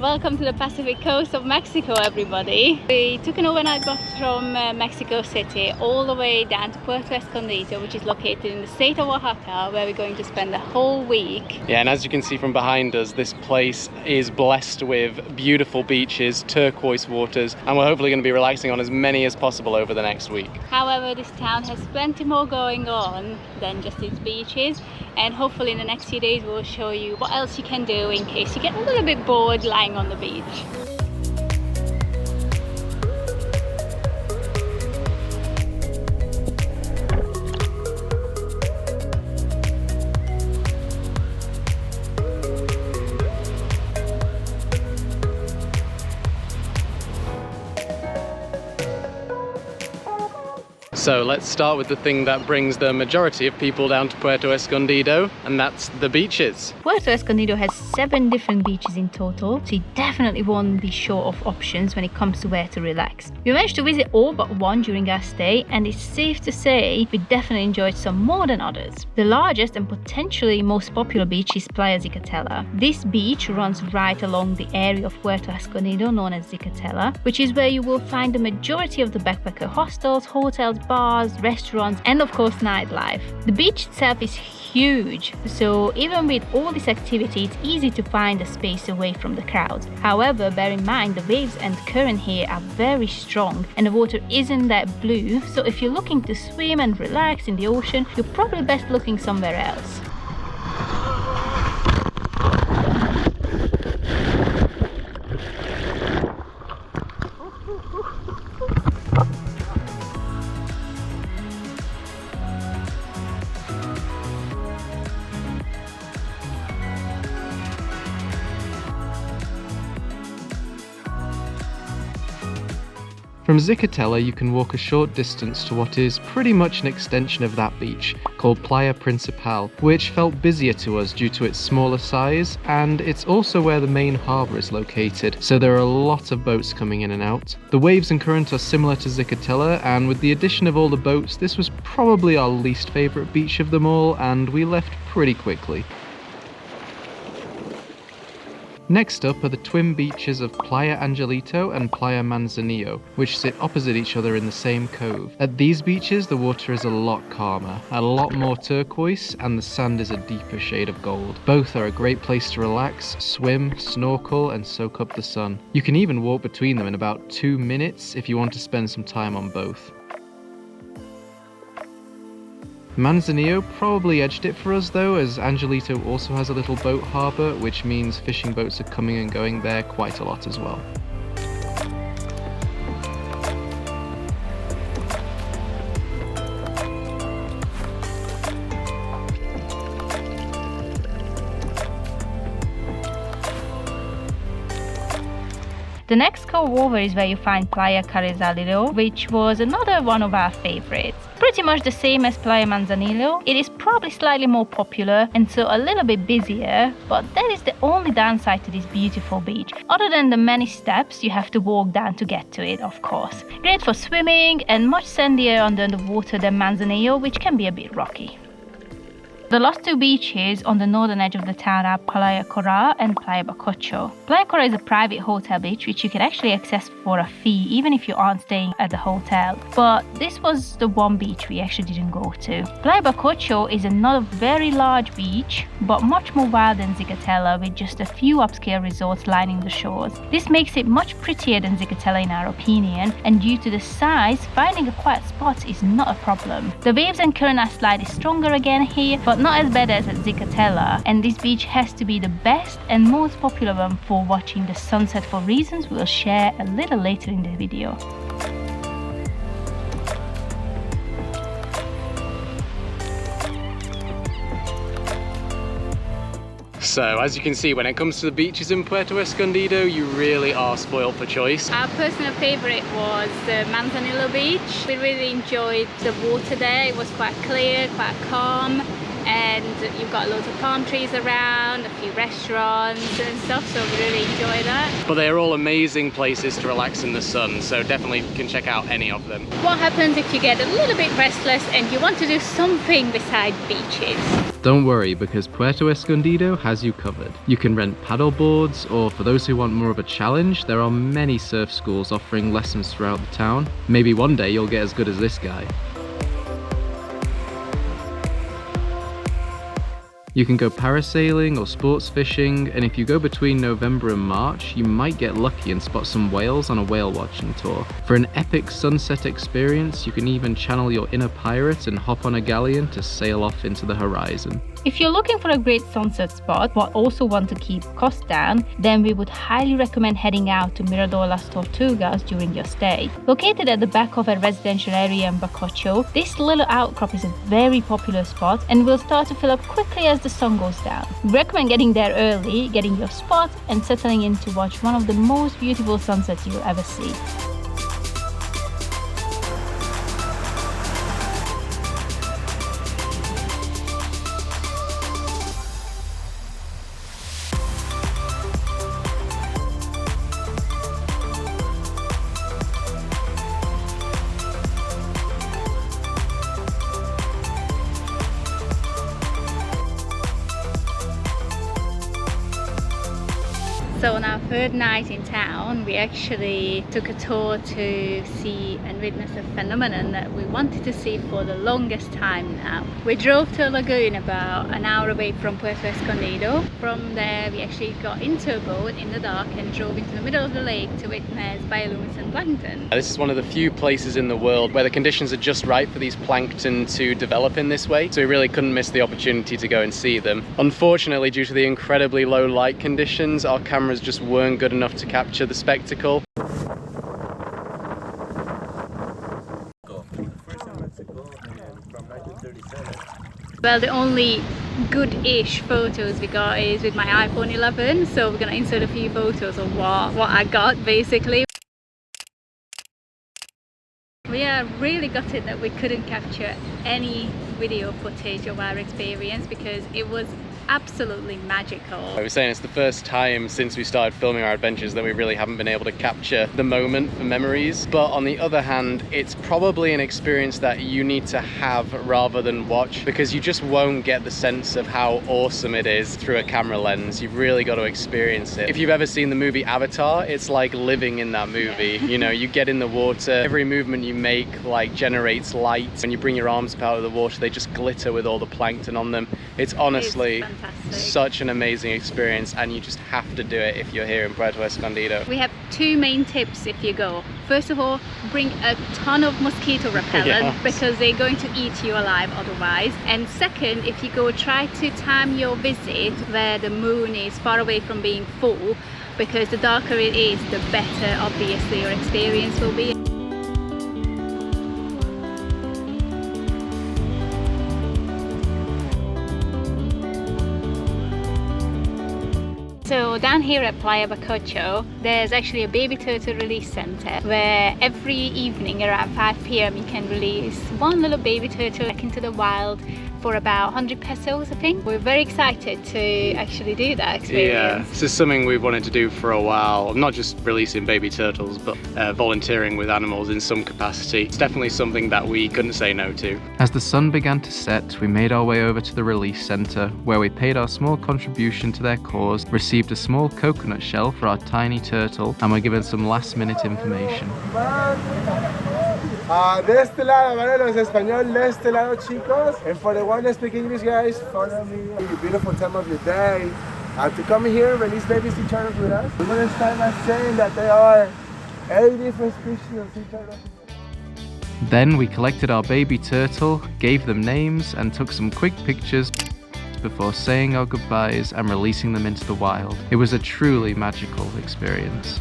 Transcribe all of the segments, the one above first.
Welcome to the Pacific coast of Mexico, everybody. We took an overnight bus from Mexico City all the way down to Puerto Escondido, which is located in the state of Oaxaca, where we're going to spend the whole week. Yeah, and as you can see from behind us, this place is blessed with beautiful beaches, turquoise waters, and we're hopefully going to be relaxing on as many as possible over the next week. However, this town has plenty more going on than just its beaches, and hopefully in the next few days we'll show you what else you can do in case you get a little bit bored lying on the beach. So let's start with the thing that brings the majority of people down to Puerto Escondido, and that's the beaches. Puerto Escondido has 7 different beaches in total, so you definitely won't be short of options when it comes to where to relax. We managed to visit all but one during our stay, and it's safe to say we definitely enjoyed some more than others. The largest and potentially most popular beach is Playa Zicatela. This beach runs right along the area of Puerto Escondido known as Zicatela, which is where you will find the majority of the backpacker hostels, hotels, bars, restaurants, and of course nightlife. The beach itself is huge, so even with all this activity, it's easy to find a space away from the crowds. However, bear in mind the waves and current here are very strong and the water isn't that blue, so if you're looking to swim and relax in the ocean, you're probably best looking somewhere else. From Zicatela, you can walk a short distance to what is pretty much an extension of that beach, called Playa Principal, which felt busier to us due to its smaller size, and it's also where the main harbour is located, so there are a lot of boats coming in and out. The waves and current are similar to Zicatela, and with the addition of all the boats, this was probably our least favourite beach of them all, and we left pretty quickly. Next up are the twin beaches of Playa Angelito and Playa Manzanillo, which sit opposite each other in the same cove. At these beaches, the water is a lot calmer, a lot more turquoise, and the sand is a deeper shade of gold. Both are a great place to relax, swim, snorkel, and soak up the sun. You can even walk between them in about 2 minutes if you want to spend some time on both. Manzanillo probably edged it for us though, as Angelito also has a little boat harbour, which means fishing boats are coming and going there quite a lot as well. The next cove over is where you find Playa Carrizalillo, which was another one of our favorites. Pretty much the same as Playa Manzanillo. It is probably slightly more popular and so a little bit busier, but that is the only downside to this beautiful beach, other than the many steps you have to walk down to get to it, of course. Great for swimming and much sandier under the water than Manzanillo, which can be a bit rocky. The last 2 beaches on the northern edge of the town are Playa Cora and Playa Bacocho. Playa Cora is a private hotel beach which you can actually access for a fee even if you aren't staying at the hotel. But this was the one beach we actually didn't go to. Playa Bacocho is another very large beach but much more wild than Zicatela, with just a few upscale resorts lining the shores. This makes it much prettier than Zicatela in our opinion, and due to the size, finding a quiet spot is not a problem. The waves and current are slightly stronger again here, but not as bad as at Zicatela, and this beach has to be the best and most popular one for watching the sunset for reasons we'll share a little later in the video. So, as you can see, when it comes to the beaches in Puerto Escondido, you really are spoiled for choice. Our personal favourite was the Manzanillo beach. We really enjoyed the water there. It was quite clear, quite calm, and you've got loads of palm trees around, a few restaurants and stuff, so we really enjoy that. But they're all amazing places to relax in the sun, so definitely can check out any of them. What happens if you get a little bit restless and you want to do something besides beaches? Don't worry, because Puerto Escondido has you covered. You can rent paddle boards, or for those who want more of a challenge, there are many surf schools offering lessons throughout the town. Maybe one day you'll get as good as this guy. You can go parasailing or sports fishing, and if you go between November and March, you might get lucky and spot some whales on a whale watching tour. For an epic sunset experience, you can even channel your inner pirate and hop on a galleon to sail off into the horizon. If you're looking for a great sunset spot but also want to keep costs down, then we would highly recommend heading out to Mirador Las Tortugas during your stay. Located at the back of a residential area in Bacocho, this little outcrop is a very popular spot and will start to fill up quickly as the sun goes down. We recommend getting there early, getting your spot, and settling in to watch one of the most beautiful sunsets you'll ever see. So on our third night in town, we actually took a tour to see and witness a phenomenon that we wanted to see for the longest time now. We drove to a lagoon about an hour away from Puerto Escondido. From there, we actually got into a boat in the dark and drove into the middle of the lake to witness bioluminescent plankton. This is one of the few places in the world where the conditions are just right for these plankton to develop in this way, so we really couldn't miss the opportunity to go and see them. Unfortunately, due to the incredibly low light conditions, our cameras just weren't good enough to capture the spectacle. Well, the only good-ish photos we got is with my iPhone 11, so we're gonna insert a few photos of what I got basically. We are really gutted that we couldn't capture any video footage of our experience because it was absolutely magical. I was saying it's the first time since we started filming our adventures that we really haven't been able to capture the moment for memories, but on the other hand, it's probably an experience that you need to have rather than watch, because you just won't get the sense of how awesome it is through a camera lens. You've really got to experience it. If you've ever seen the movie Avatar, it's like living in that movie. You know, you get in the water, every movement you make like generates light. When you bring your arms up out of the water, they just glitter with all the plankton on them. It's honestly such an amazing experience, and you just have to do it if you're here in Puerto Escondido. We have two main tips if you go. First of all, bring a ton of mosquito repellent because they're going to eat you alive otherwise. And second, if you go, try to time your visit where the moon is far away from being full, because the darker it is, the better obviously your experience will be. So down here at Playa Bacocho, there's actually a baby turtle release center where every evening around 5 p.m. you can release one little baby turtle back into the wild for about 100 pesos, I think. We're very excited to actually do that experience. Yeah, this is something we've wanted to do for a while. Not just releasing baby turtles, but volunteering with animals in some capacity. It's definitely something that we couldn't say no to. As the sun began to set, we made our way over to the release center, where we paid our small contribution to their cause, received a small coconut shell for our tiny turtle, and were given some last-minute information. De este lado, ¿vale? Los español, de este lado, chicos. And for the one that speak English, guys, follow me. A beautiful time of your day. To come here and release baby sea turtles with us. We're going to start by saying that there are 8 different species of sea turtles. Then we collected our baby turtle, gave them names, and took some quick pictures before saying our goodbyes and releasing them into the wild. It was a truly magical experience.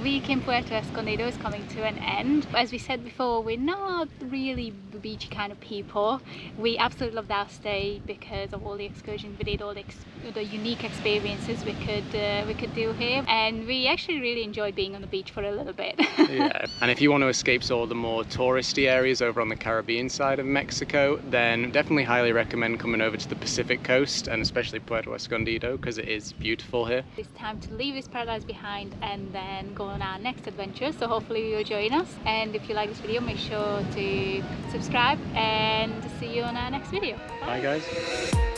week in Puerto Escondido is coming to an end. But as we said before, we're not really beachy kind of people. We absolutely loved our stay because of all the excursions we did, all the unique experiences we could do here, and we actually really enjoyed being on the beach for a little bit. Yeah, and if you want to escape sort of the more touristy areas over on the Caribbean side of Mexico, then definitely highly recommend coming over to the Pacific coast, and especially Puerto Escondido, because it is beautiful here. It's time to leave this paradise behind and then go on our next adventure, so hopefully you'll join us. And if you like this video, make sure to subscribe and see you on our next video. Bye guys.